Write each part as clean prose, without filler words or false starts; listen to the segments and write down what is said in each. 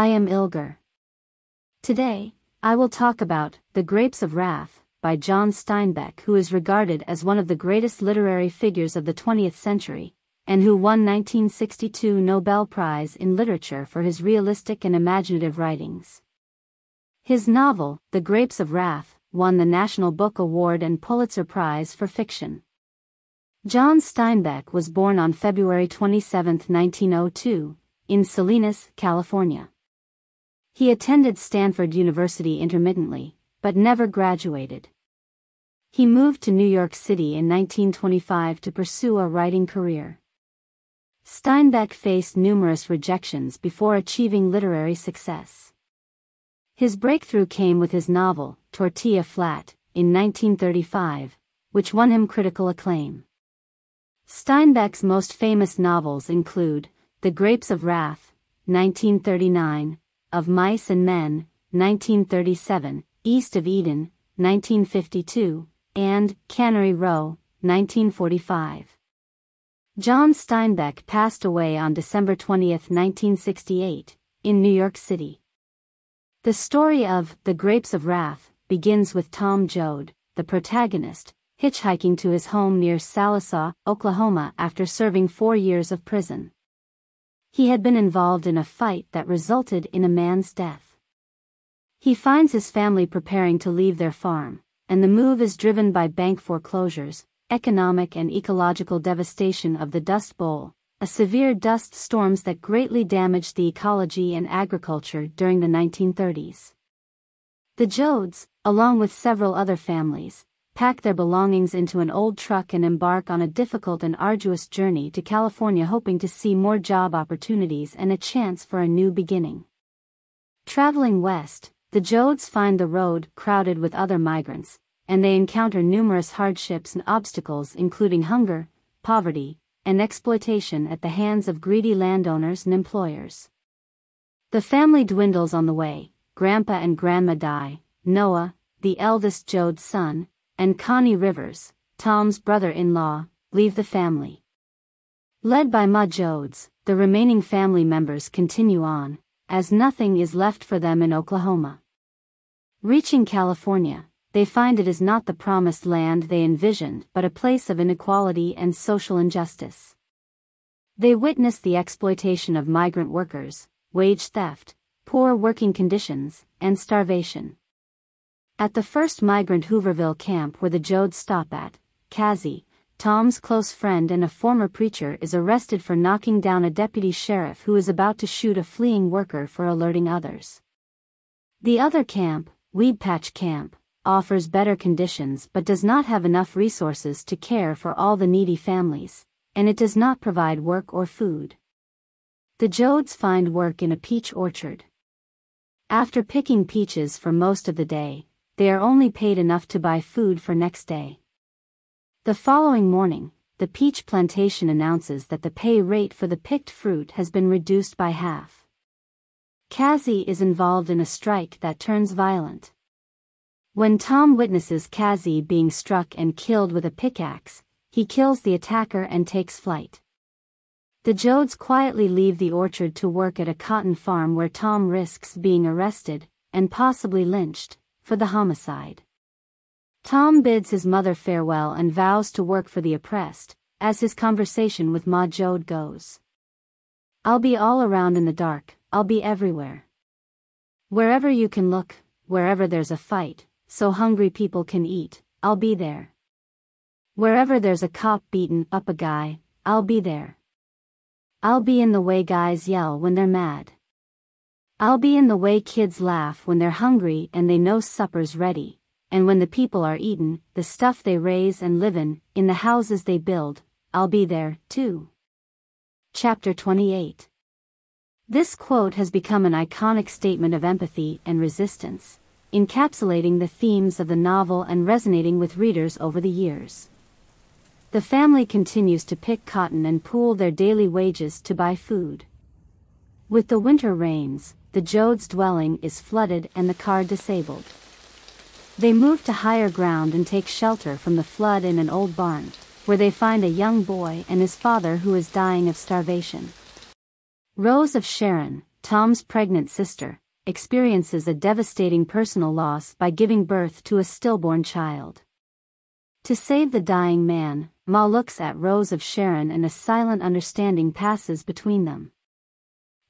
I am Ilger. Today, I will talk about The Grapes of Wrath by John Steinbeck, who is regarded as one of the greatest literary figures of the 20th century, and who won 1962 Nobel Prize in Literature for his realistic and imaginative writings. His novel, The Grapes of Wrath, won the National Book Award and Pulitzer Prize for fiction. John Steinbeck was born on February 27, 1902, in Salinas, California. He attended Stanford University intermittently, but never graduated. He moved to New York City in 1925 to pursue a writing career. Steinbeck faced numerous rejections before achieving literary success. His breakthrough came with his novel, Tortilla Flat, in 1935, which won him critical acclaim. Steinbeck's most famous novels include The Grapes of Wrath, 1939, Of Mice and Men, 1937, East of Eden, 1952, and Cannery Row, 1945. John Steinbeck passed away on December 20, 1968, in New York City. The story of The Grapes of Wrath begins with Tom Joad, the protagonist, hitchhiking to his home near Sallisaw, Oklahoma after serving 4 years of prison. He had been involved in a fight that resulted in a man's death. He finds his family preparing to leave their farm, and the move is driven by bank foreclosures, economic and ecological devastation of the Dust Bowl, a severe dust storms that greatly damaged the ecology and agriculture during the 1930s. The Joads, along with several other families, pack their belongings into an old truck and embark on a difficult and arduous journey to California, hoping to see more job opportunities and a chance for a new beginning. Traveling west, the Joads find the road crowded with other migrants, and they encounter numerous hardships and obstacles, including hunger, poverty, and exploitation at the hands of greedy landowners and employers. The family dwindles on the way. Grandpa and Grandma die. Noah, the eldest Joad's son, and Connie Rivers, Tom's brother-in-law, leave the family. Led by Ma Joads, the remaining family members continue on, as nothing is left for them in Oklahoma. Reaching California, they find it is not the promised land they envisioned but a place of inequality and social injustice. They witness the exploitation of migrant workers, wage theft, poor working conditions, and starvation. At the first migrant Hooverville camp where the Joads stop at, Cassie, Tom's close friend and a former preacher, is arrested for knocking down a deputy sheriff who is about to shoot a fleeing worker for alerting others. The other camp, Weed Patch Camp, offers better conditions but does not have enough resources to care for all the needy families, and it does not provide work or food. The Joads find work in a peach orchard. After picking peaches for most of the day, they are only paid enough to buy food for next day. The following morning, the peach plantation announces that the pay rate for the picked fruit has been reduced by half. Cassie is involved in a strike that turns violent. When Tom witnesses Cassie being struck and killed with a pickaxe, he kills the attacker and takes flight. The Joads quietly leave the orchard to work at a cotton farm where Tom risks being arrested, and possibly lynched, for the homicide. Tom bids his mother farewell and vows to work for the oppressed, as his conversation with Ma Joad goes. "I'll be all around in the dark, I'll be everywhere. Wherever you can look, wherever there's a fight, so hungry people can eat, I'll be there. Wherever there's a cop beating up a guy, I'll be there. I'll be in the way guys yell when they're mad. I'll be in the way kids laugh when they're hungry and they know supper's ready, and when the people are eating the stuff they raise and live in the houses they build, I'll be there, too." Chapter 28. This quote has become an iconic statement of empathy and resistance, encapsulating the themes of the novel and resonating with readers over the years. The family continues to pick cotton and pool their daily wages to buy food. With the winter rains, the Joads' dwelling is flooded and the car disabled. They move to higher ground and take shelter from the flood in an old barn, where they find a young boy and his father who is dying of starvation. Rose of Sharon, Tom's pregnant sister, experiences a devastating personal loss by giving birth to a stillborn child. To save the dying man, Ma looks at Rose of Sharon and a silent understanding passes between them.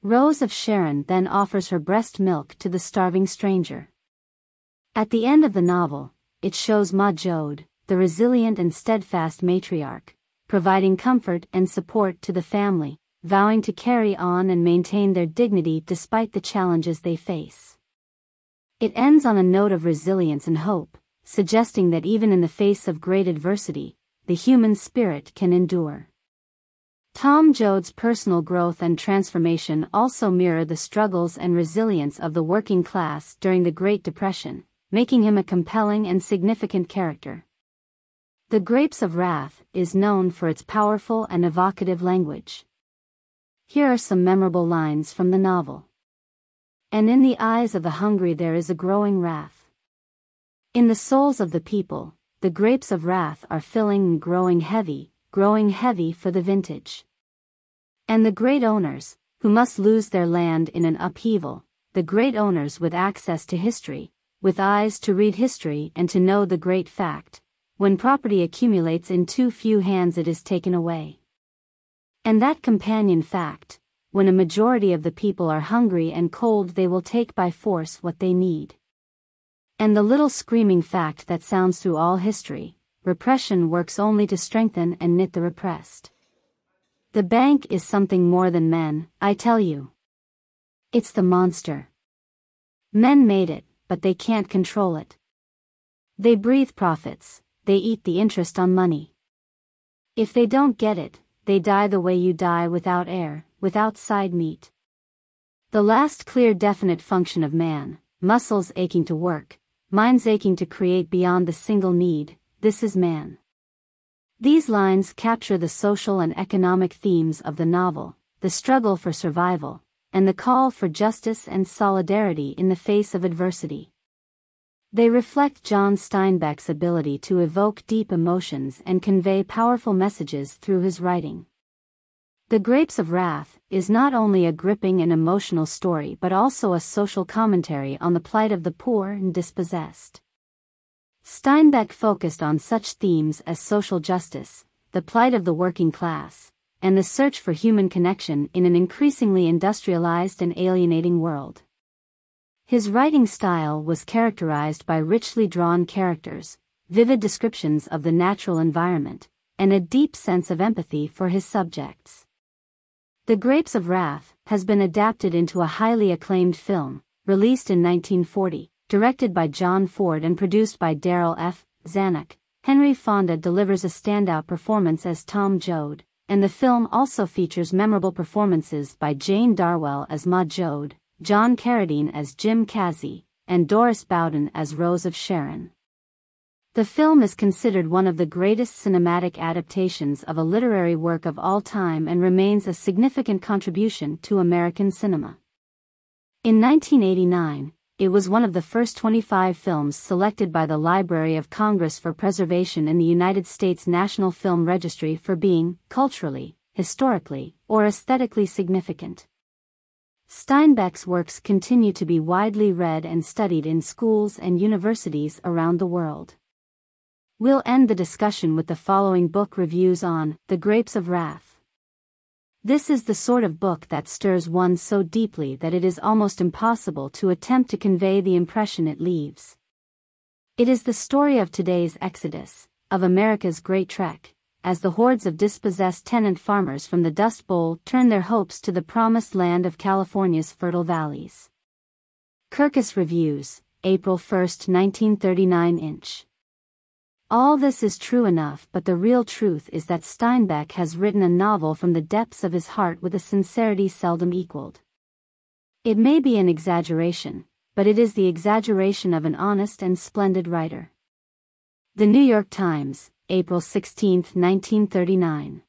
Rose of Sharon then offers her breast milk to the starving stranger. At the end of the novel, it shows Ma Joad, the resilient and steadfast matriarch, providing comfort and support to the family, vowing to carry on and maintain their dignity despite the challenges they face. It ends on a note of resilience and hope, suggesting that even in the face of great adversity, the human spirit can endure. Tom Joad's personal growth and transformation also mirror the struggles and resilience of the working class during the Great Depression, making him a compelling and significant character. The Grapes of Wrath is known for its powerful and evocative language. Here are some memorable lines from the novel. And in the eyes of the hungry there is a growing wrath. In the souls of the people, the grapes of wrath are filling and growing heavy for the vintage. And the great owners, who must lose their land in an upheaval, the great owners with access to history, with eyes to read history and to know the great fact, when property accumulates in too few hands it is taken away. And that companion fact, when a majority of the people are hungry and cold they will take by force what they need. And the little screaming fact that sounds through all history, repression works only to strengthen and knit the repressed. The bank is something more than men, I tell you. It's the monster. Men made it, but they can't control it. They breathe profits, they eat the interest on money. If they don't get it, they die the way you die without air, without side meat. The last clear definite function of man, muscles aching to work, minds aching to create beyond the single need, this is man. These lines capture the social and economic themes of the novel, the struggle for survival, and the call for justice and solidarity in the face of adversity. They reflect John Steinbeck's ability to evoke deep emotions and convey powerful messages through his writing. The Grapes of Wrath is not only a gripping and emotional story but also a social commentary on the plight of the poor and dispossessed. Steinbeck focused on such themes as social justice, the plight of the working class, and the search for human connection in an increasingly industrialized and alienating world. His writing style was characterized by richly drawn characters, vivid descriptions of the natural environment, and a deep sense of empathy for his subjects. The Grapes of Wrath has been adapted into a highly acclaimed film, released in 1940, directed by John Ford and produced by Darrell F. Zanuck. Henry Fonda delivers a standout performance as Tom Joad, and the film also features memorable performances by Jane Darwell as Ma Joad, John Carradine as Jim Casey, and Doris Bowden as Rose of Sharon. The film is considered one of the greatest cinematic adaptations of a literary work of all time and remains a significant contribution to American cinema. In 1989, it was one of the first 25 films selected by the Library of Congress for preservation in the United States National Film Registry for being, culturally, historically, or aesthetically significant. Steinbeck's works continue to be widely read and studied in schools and universities around the world. We'll end the discussion with the following book reviews on The Grapes of Wrath. This is the sort of book that stirs one so deeply that it is almost impossible to attempt to convey the impression it leaves. It is the story of today's exodus, of America's great trek, as the hordes of dispossessed tenant farmers from the Dust Bowl turn their hopes to the promised land of California's fertile valleys. Kirkus Reviews, April 1, 1939 inch. All this is true enough, but the real truth is that Steinbeck has written a novel from the depths of his heart with a sincerity seldom equaled. It may be an exaggeration, but it is the exaggeration of an honest and splendid writer. The New York Times, April 16, 1939.